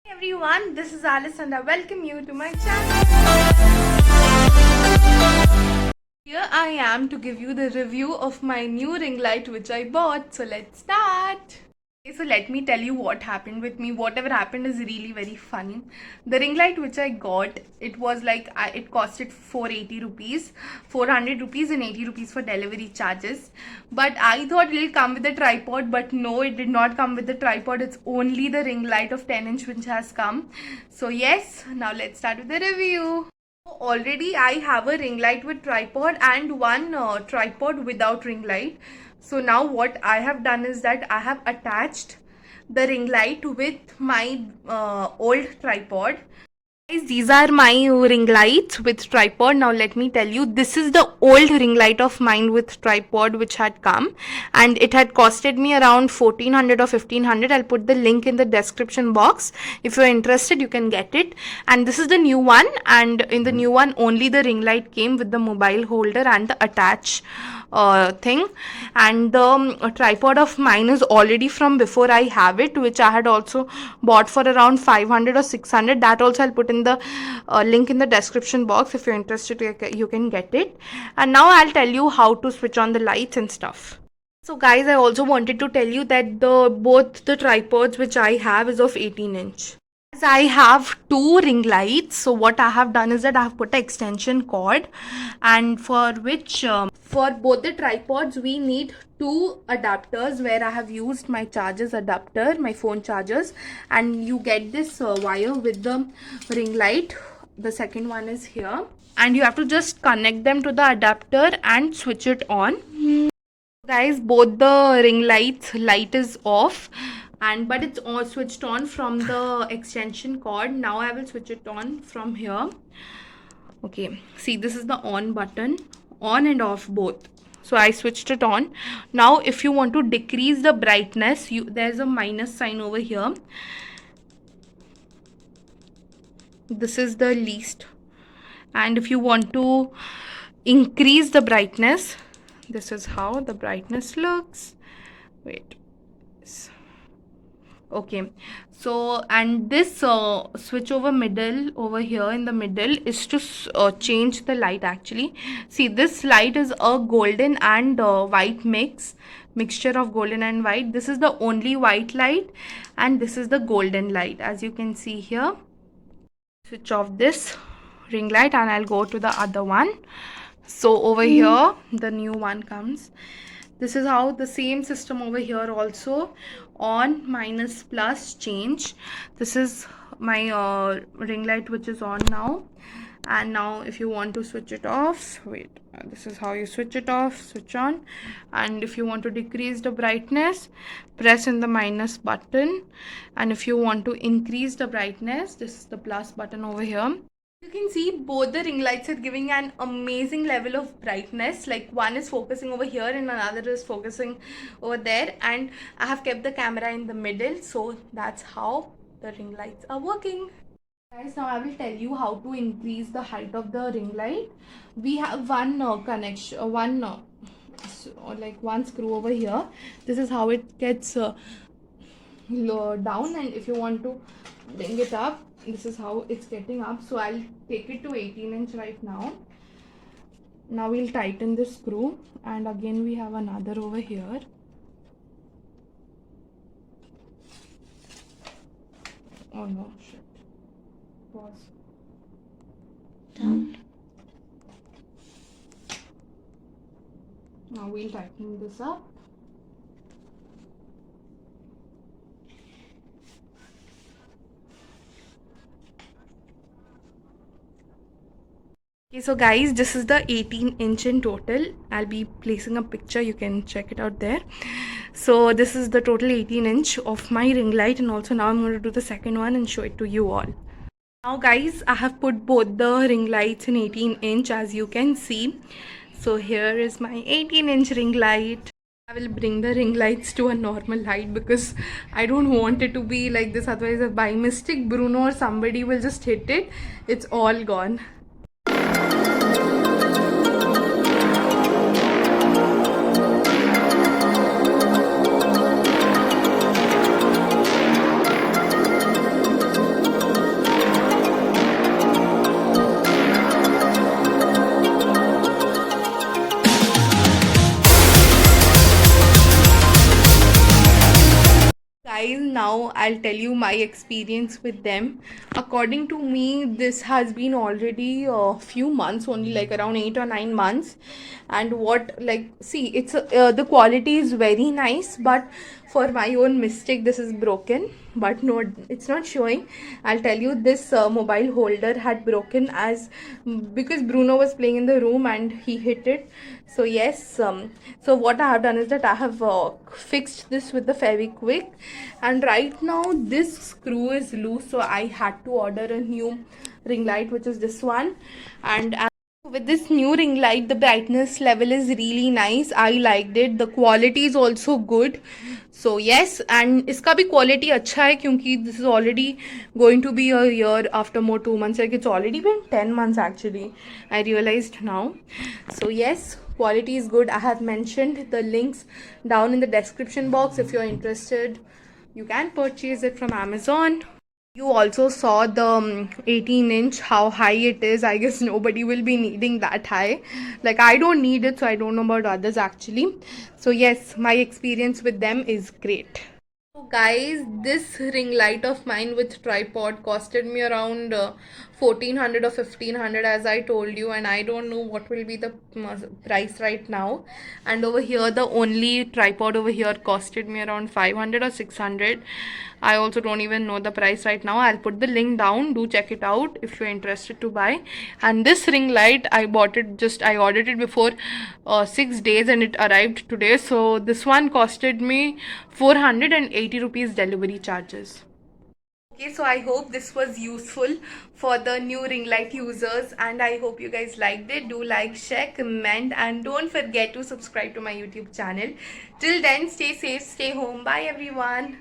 Hey everyone, this is Alice and I welcome you to my channel. Here I am to give you the review of my new ring light which I bought. So let's start. Okay, so let me tell you what happened with me. Whatever happened is really very funny. The ring light which I got, it was like it costed 480 rupees, 400 rupees and 80 rupees for delivery charges. But I thought it'll come with a tripod, but no, it did not come with the tripod. It's only the ring light of 10" which has come. So yes, now let's start with the review. Already I have a ring light with tripod and one tripod without ring light. So now what I have done is that I have attached the ring light with my old tripod. Guys, these are my ring lights with tripod. Now let me tell you, this is the old ring light of mine with tripod which had come, and it had costed me around 1400 or 1500. I'll put the link in the description box. If you're interested, you can get it. And this is the new one, and in the new one only the ring light came with the mobile holder and the attach thing. And the tripod of mine is already from before I have it, which I had also bought for around 500 or 600. That also I'll put in the link in the description box. If you're interested, you can get it. And now I'll tell you how to switch on the lights and stuff. So guys, I also wanted to tell you that both the tripods which I have is of 18". As I have two ring lights, so what I have done is that I have put an extension cord, and for which for both the tripods we need two adapters, where I have used my chargers adapter, my phone chargers, and you get this wire with the ring light. The second one is here, and you have to just connect them to the adapter and switch it on. Guys, both the ring light is off, but it's all switched on from the extension cord. Now I will switch it on from here. Okay, see, this is the on button, on and off both. So I switched it on. Now if you want to decrease the brightness, there's a minus sign over here. This is the least. And if you want to increase the brightness, this is how the brightness looks. Wait. Okay, so, and this switch over middle over here in the middle is to change the light. Actually, see, this light is a golden and white mixture of golden and white. This is the only white light, and this is the golden light, as you can see here. Switch off this ring light and I'll go to the other one. So over here the new one comes. This is how the same system over here also, on, minus, plus, change. This is my ring light which is on now. And now if you want to switch it off, wait, this is how you switch it off, switch on. And if you want to decrease the brightness, press in the minus button. And if you want to increase the brightness, this is the plus button over here. You can see both the ring lights are giving an amazing level of brightness. Like, one is focusing over here and another is focusing over there, and I have kept the camera in the middle, so that's how the ring lights are working. Guys, now I will tell you how to increase the height of the ring light. We have one connection, like one screw over here. This is how it gets down, and if you want to bring it up, this is how it's getting up. So I'll take it to 18" right now. Now we'll tighten the screw, and again we have another over here. Oh no, shit. Pause. Down. Now we'll tighten this up. Okay, so guys, this is the 18" in total. I'll be placing a picture, you can check it out there. So this is the total 18" of my ring light, and also now I'm going to do the second one and show it to you all. Now guys, I have put both the ring lights in 18" as you can see. So here is my 18" ring light. I will bring the ring lights to a normal height because I don't want it to be like this, otherwise if by mistake Bruno or somebody will just hit it, it's all gone. I'll tell you my experience with them. According to me, this has been already a few months, only like around 8 or 9 months. And what, like, see, the quality is very nice, but for my own mistake, this is broken. But no, it's not showing. I'll tell you, this mobile holder had broken as because Bruno was playing in the room and he hit it. So yes, so what I have done is that I have fixed this with the Fevikwik, and right now this screw is loose, so I had to order a new ring light, which is this one. And with this new ring light, the brightness level is really nice. I liked it. The quality is also good. So yes, and इसका भी quality अच्छा है क्योंकि this is already going to be a year after more 2 months. Like it's already been 10 months actually. I realized now. So yes, quality is good. I have mentioned the links down in the description box. If you're interested, you can purchase it from Amazon. You also saw the 18-inch, how high it is. I guess nobody will be needing that high. Like I don't need it, so I don't know about others actually. So yes, my experience with them is great. So guys, this ring light of mine with tripod costed me around 1400 or 1500 as I told you, and I don't know what will be the price right now. And over here, the only tripod over here costed me around 500 or 600. I also don't even know the price right now. I'll put the link down. Do check it out if you're interested to buy. And this ring light, I ordered it before 6 days and it arrived today. So this one costed me 480 rupees delivery charges. Okay, so I hope this was useful for the new ring light users, and I hope you guys liked it. Do like, share, comment, and don't forget to subscribe to my YouTube channel. Till then, stay safe, stay home. Bye everyone.